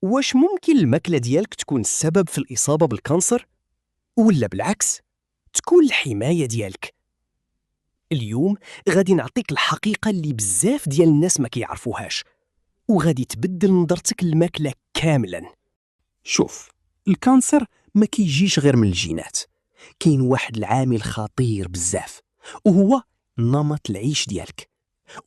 واش ممكن الماكلة ديالك تكون السبب في الإصابة بالكانسر؟ ولا بالعكس تكون الحماية ديالك؟ اليوم غادي نعطيك الحقيقة اللي بزاف ديال الناس ما كيعرفوهاش، وغادي تبدل نظرتك للماكلة كاملا. شوف، الكانسر ما كيجيش غير من الجينات، كاين واحد العامل خطير بزاف، وهو نمط العيش ديالك.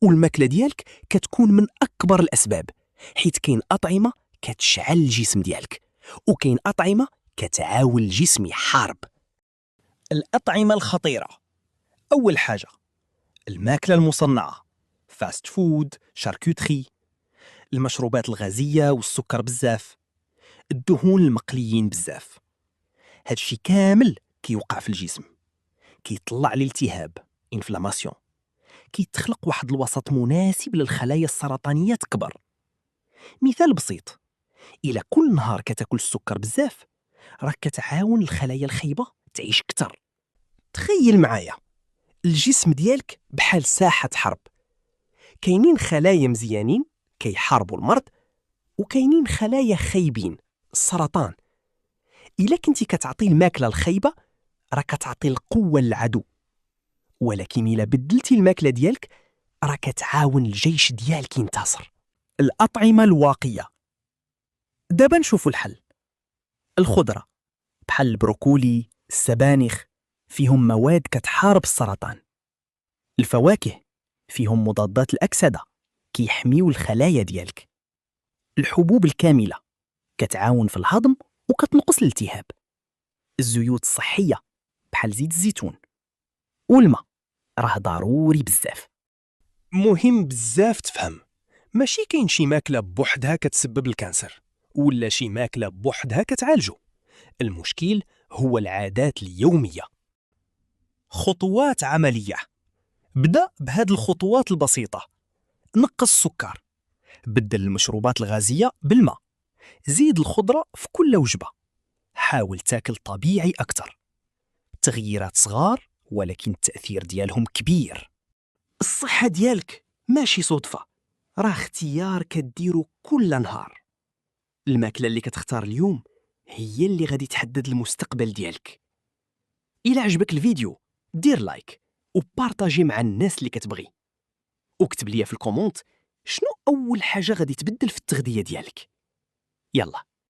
والماكلة ديالك كتكون من أكبر الأسباب، حيت كاين أطعمة كتشعل الجسم ديالك، وكاين أطعمة كتعاون الجسم يحارب. الأطعمة الخطيرة: أول حاجة الماكلة المصنعة، فاست فود، شاركوتري، المشروبات الغازية والسكر بزاف، الدهون المقليين بزاف. هادشي كامل كيوقع في الجسم، كيطلع الالتهاب انفلاماسيون، كيتخلق واحد الوسط مناسب للخلايا السرطانية تكبر. مثال بسيط: إلا كل نهار كتاكل السكر بزاف، راك كتعاون الخلايا الخايبة تعيش كتر. تخيل معايا، الجسم ديالك بحال ساحة حرب، كاينين خلايا مزيانين كيحاربوا المرض، وكاينين خلايا خايبين السرطان. إلا كنتي كتعطي الماكلة الخايبة راك كتعطي القوة للعدو، ولكن إلا بدلتي الماكلة ديالك راك كتعاون الجيش ديالك ينتصر. الأطعمة الواقية. دابا نشوفوا الحل. الخضرة بحال البروكولي، السبانخ، فيهم مواد كتحارب السرطان. الفواكه فيهم مضادات الأكسدة، كيحميو الخلايا ديالك. الحبوب الكاملة كتعاون في الهضم وكتنقص الالتهاب. الزيوت الصحية بحال زيت الزيتون. والماء راه ضروري بزاف. مهم بزاف تفهم، ماشي كاين شي ماكلة بوحدها كتسبب الكانسر، ولا شي ماكلة بوحدها كتعالجو. المشكل هو العادات اليومية. خطوات عملية: بدأ بهاد الخطوات البسيطة. نقص السكر، بدل المشروبات الغازية بالماء، زيد الخضرة في كل وجبة، حاول تاكل طبيعي أكتر. تغييرات صغار ولكن التأثير ديالهم كبير. الصحة ديالك ماشي صدفة، راه اختيار كديرو كل نهار. الماكلة اللي كتختار اليوم هي اللي غادي تحدد المستقبل ديالك. إلا عجبك الفيديو دير لايك وبارطاجي مع الناس اللي كتبغي، وكتب ليا في الكومونت شنو أول حاجة غادي تبدل في التغذية ديالك. يلا